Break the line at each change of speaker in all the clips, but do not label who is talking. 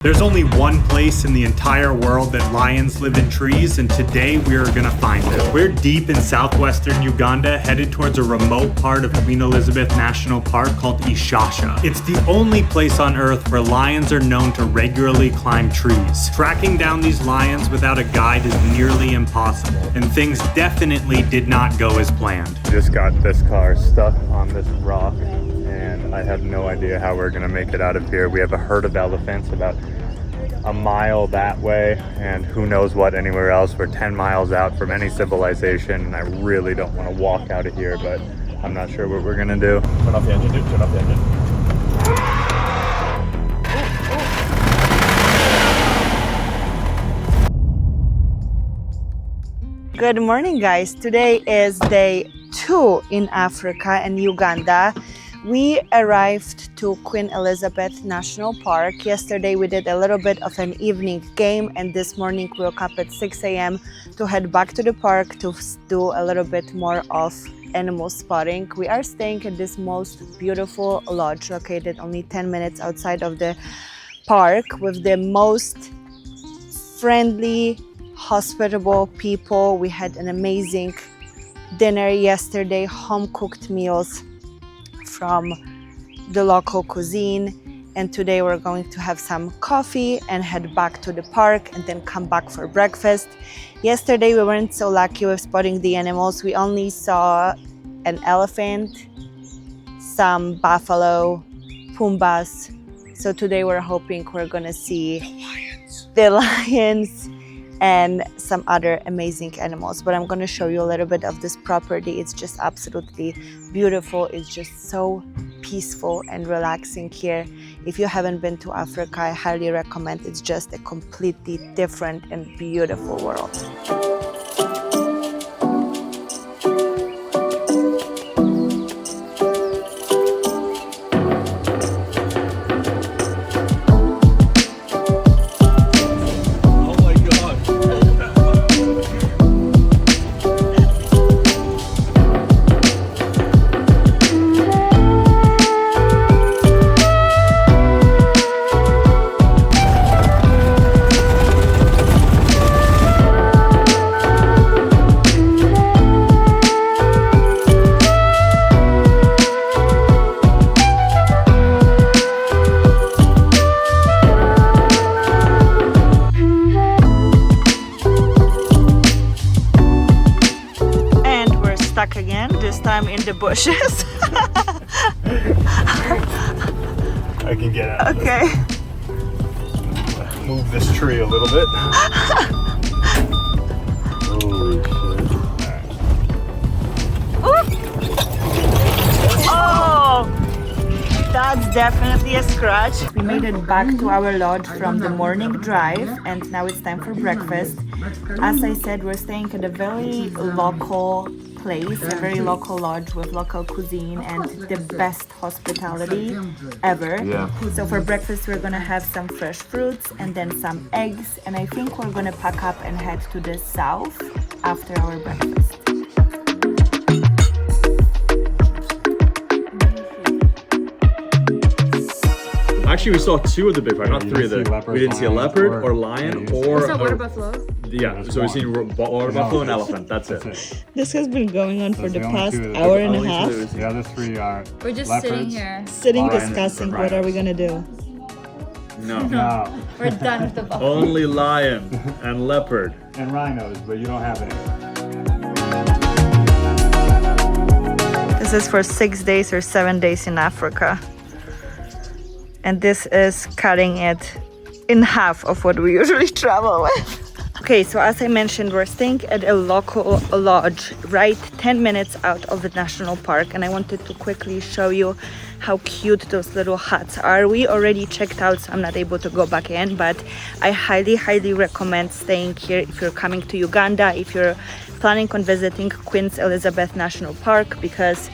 There's only one place in the entire world that lions live in trees, and today we are gonna find it. We're deep in southwestern Uganda, headed towards a remote part of Queen Elizabeth National Park called Ishasha. It's the only place on Earth where lions are known to regularly climb trees. Tracking down these lions without a guide is nearly impossible, and things definitely did not go as planned. Just got this car stuck on this rock, and I have no idea how we're gonna make it out of here. We have a herd of elephants about a mile that way, and who knows what anywhere else. We're 10 miles out from any civilization, and I really don't want to walk out of here, but I'm not sure what we're gonna do. Turn off the engine, dude. Turn off the engine.
Good morning, guys. Today is day 2 in Africa and Uganda. We arrived to Queen Elizabeth National Park. Yesterday we did a little bit of an evening game, and this morning we woke up at 6 a.m. to head back to the park to do a little bit more of animal spotting. We are staying at this most beautiful lodge located only 10 minutes outside of the park with the most friendly, hospitable people. We had an amazing dinner yesterday, home-cooked meals from the local cuisine, and today we're going to have some coffee and head back to the park and then come back for breakfast. Yesterday we weren't so lucky with spotting the animals. We only saw an elephant, some buffalo, pumbas. So today we're hoping we're gonna see the lions and some other amazing animals. But I'm going to show you a little bit of this property. It's just absolutely beautiful. It's just so peaceful and relaxing here. If you haven't been to Africa, I highly recommend. It's just a completely different and beautiful world. Again, this time in the bushes.
I can get out.
Okay.
Move this tree a little bit. Holy shit.
Oh! That's definitely a scratch. We made it back to our lodge from the morning drive, and now it's time for breakfast. As I said, we're staying at a very local place, a very local lodge with local cuisine and the best hospitality ever. Yeah. So for breakfast we're gonna have some fresh fruits and then some eggs, and I think we're gonna pack up and head to the south after our breakfast.
Actually, we saw 2 of the big primates, not 3 of them. We didn't see a leopard or lion or
a water buffalo.
Yeah, so we've seen water buffalo and elephant. That's it.
This has been going on for the past hour and a half.
The other 3 are
We're just
leopards,
sitting here.
Sitting
lions,
discussing what are we gonna do.
No.
No.
We're done with the buffalo.
Only lion and leopard.
And rhinos, but you don't have any.
This is for 6 days or 7 days in Africa. And this is cutting it in half of what we usually travel with. Okay, so as I mentioned, we're staying at a local lodge right 10 minutes out of the national park, and I wanted to quickly show you how cute those little huts are. We already checked out, so I'm not able to go back in, but I highly recommend staying here if you're coming to Uganda, if you're planning on visiting Queen Elizabeth National Park, because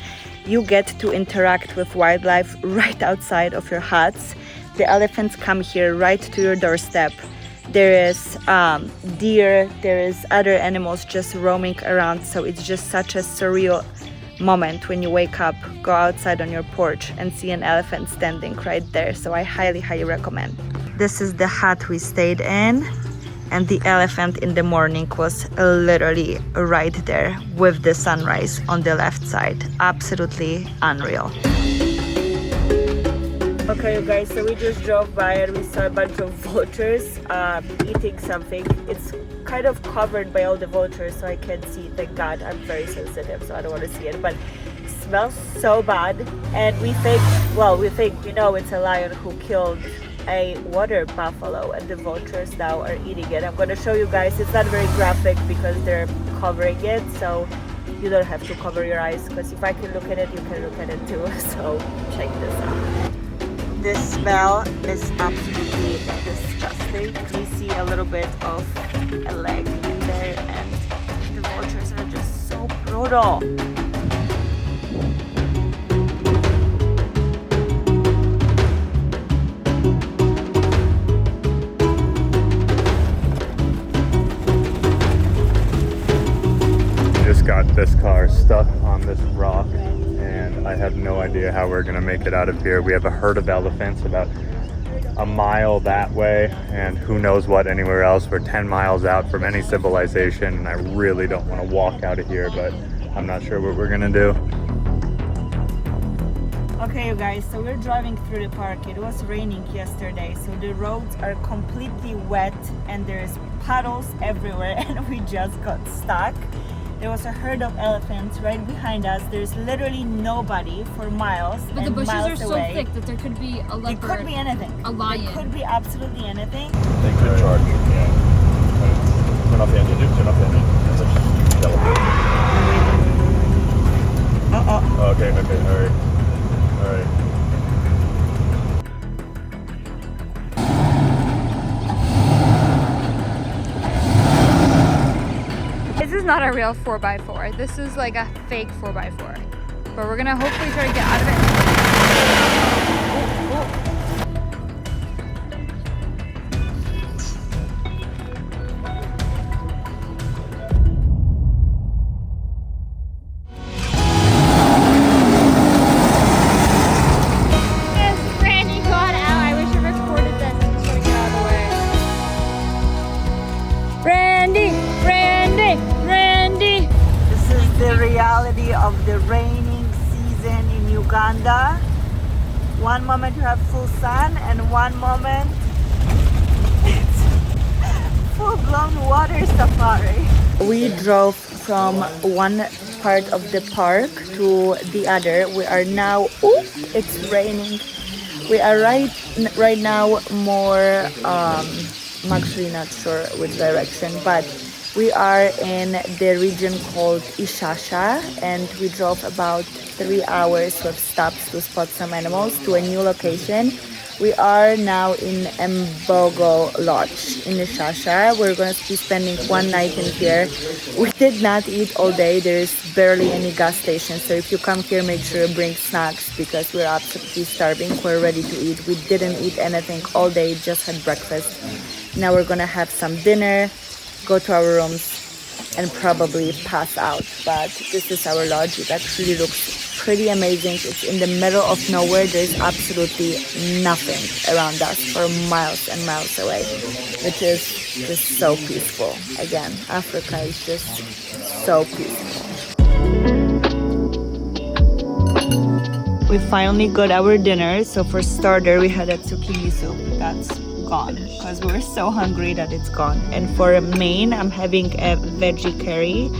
you get to interact with wildlife right outside of your huts. The elephants come here right to your doorstep. There is deer, there is other animals just roaming around, so it's just such a surreal moment when you wake up, go outside on your porch and see an elephant standing right there. So I highly recommend. This is the hut we stayed in, and the elephant in the morning was literally right there with the sunrise on the left side. Absolutely unreal. Okay, you guys, so we just drove by and we saw a bunch of vultures eating something. It's kind of covered by all the vultures, so I can't see. Thank God, I'm very sensitive, so I don't want to see it. But it smells so bad, and we think it's a lion who killed a water buffalo, and the vultures now are eating it. I'm going to show you guys. It's not very graphic because they're covering it, so you don't have to cover your eyes, because if I can look at it, you can look at it too. So check this out. This smell is absolutely disgusting. We see a little bit of a leg in there, and the vultures are just so brutal.
Just got this car stuck on this rock, and I have no idea how we're gonna make it out of here. We have a herd of elephants about a mile that way, and who knows what anywhere else. We're 10 miles out from any civilization, and I really don't want to walk out of here, but I'm not sure what we're gonna do.
Okay, you guys, so we're driving through the park. It was raining yesterday, so the roads are completely wet and there's puddles everywhere, and we just got stuck. There was a herd of elephants right behind us. There's literally nobody for miles.
But the bushes are so thick that there could be a leopard.
It could be anything.
A lion.
It could be absolutely anything.
They could charge. Yeah. Turn off the engine, dude. Turn off the engine. Oh, okay, alright. Alright.
This is not a real 4x4. This is like a fake 4x4. But we're gonna hopefully try to get out of it.
Of the raining season in Uganda. One moment you have full sun, and one moment it's full-blown water safari. We drove from one part of the park to the other. We are now, it's raining. We are right now more, I'm actually not sure which direction, but we are in the region called Ishasha, and we drove about 3 hours with stops to spot some animals to a new location. We are now in Mbogo Lodge in Ishasha. We're going to be spending one night in here. We did not eat all day. There's barely any gas stations, so if you come here, make sure you bring snacks because we're absolutely starving. We're ready to eat. We didn't eat anything all day, just had breakfast. Now we're going to have some dinner, go to our rooms, and probably pass out. But this is our lodge. It actually looks pretty amazing. It's in the middle of nowhere. There's absolutely nothing around us for miles and miles away, which is just so peaceful. Again, Africa is just so peaceful. We finally got our dinner. So for starter, we had a zucchini soup. That's gone because we were so hungry that it's gone. And for a main, I'm having a veggie curry,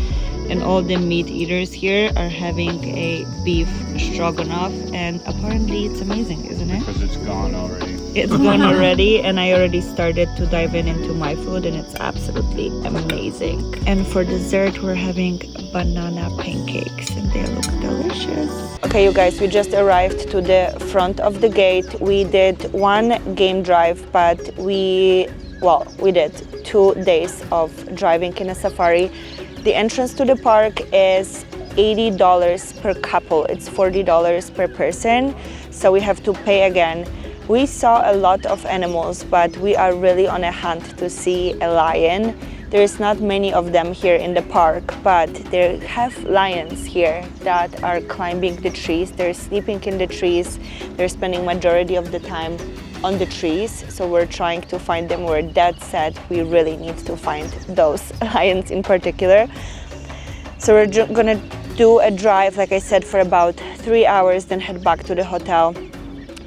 and all the meat eaters here are having a beef stroganoff, and apparently it's amazing, isn't it?
Because it's gone already.
It's gone already, and I already started to dive into my food, and it's absolutely amazing. And for dessert, we're having banana pancakes, and they look delicious. Okay, you guys, we just arrived to the front of the gate. We did one game drive, but we did 2 days of driving in a safari. The entrance to the park is $80 per couple. It's $40 per person, so we have to pay again. We saw a lot of animals, but we are really on a hunt to see a lion. There's not many of them here in the park, but they have lions here that are climbing the trees. They're sleeping in the trees. They're spending majority of the time on the trees, so we're trying to find them. We're dead set we really need to find those lions in particular. So we're gonna do a drive, like I said, for about 3 hours, then head back to the hotel,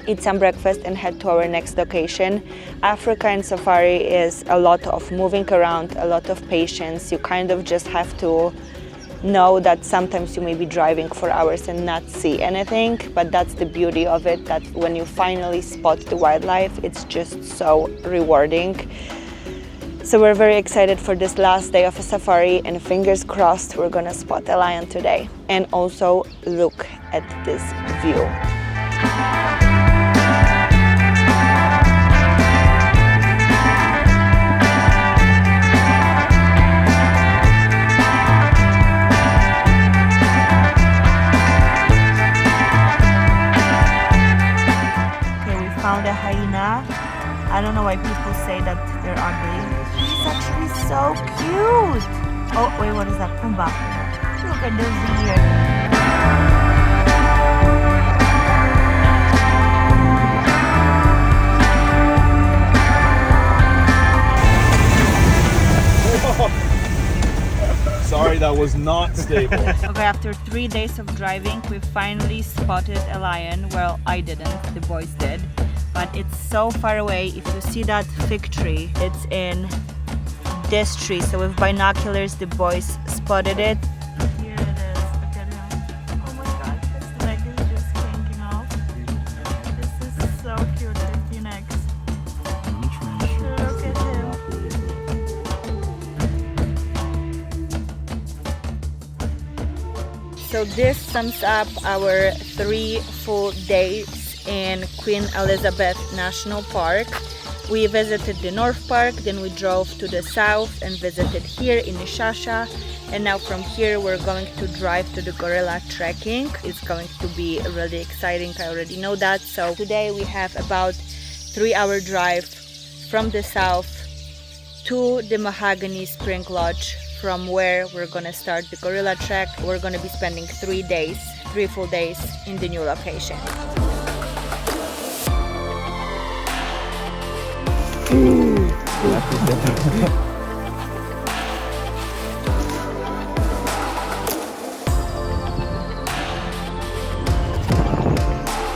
eat some breakfast and head to our next location. Africa and safari is a lot of moving around, a lot of patience. You kind of just have to know that sometimes you may be driving for hours and not see anything, but that's the beauty of it, that when you finally spot the wildlife, it's just so rewarding. So we're very excited for this last day of a safari, and fingers crossed we're gonna spot a lion today. And also look at this view. Found a hyena. I don't know why people say that they're ugly. He's actually so cute. Oh, wait, what is that? Pumbaa. Look at
Whoa. Sorry, that was not stable.
Okay, after 3 days of driving, we finally spotted a lion. Well, I didn't, the boys did. But it's so far away. If you see that fig tree, it's in this tree. So with binoculars, the boys spotted it. Here it is. Look at him. Oh my god, his leg is just hanging off. This is so cute. Look next. Look at him. So this sums up our 3 full days in Queen Elizabeth National Park. We visited the North Park, then we drove to the south and visited here in Ishasha, and now from here we're going to drive to the gorilla trekking. It's going to be really exciting, I already know that. So today we have about 3-hour drive from the south to the Mahogany Spring Lodge, from where we're gonna start the gorilla trek. We're gonna be spending 3 days, 3 full days in the new location.